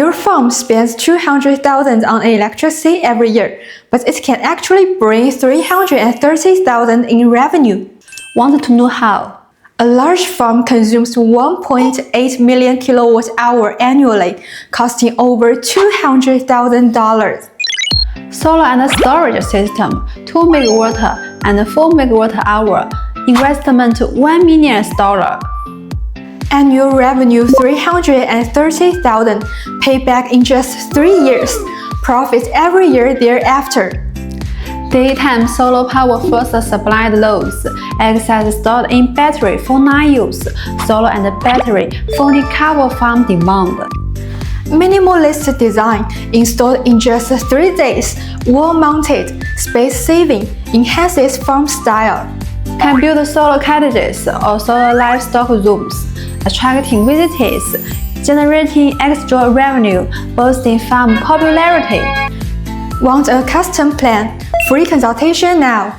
Your farm spends $200,000 on electricity every year, but it can actually bring $330,000 in revenue. Want to know how? A large farm consumes 1.8 million kilowatt-hours annually, costing over $200,000. Solar and storage system, 2 MW and 4 MWh, investment $1 million. Annual revenue $330,000, payback in just 3 years, profit every year thereafter. Daytime solar power first supplied loads, excess stored in battery for night use, solar and battery fully cover farm demand. Minimalist design, installed in just 3 days, wall-mounted, space-saving, enhances farm style. Can build solar cottages or solar livestock rooms, attracting visitors, generating extra revenue, boosting farm popularity. Want a custom plan? Free consultation now.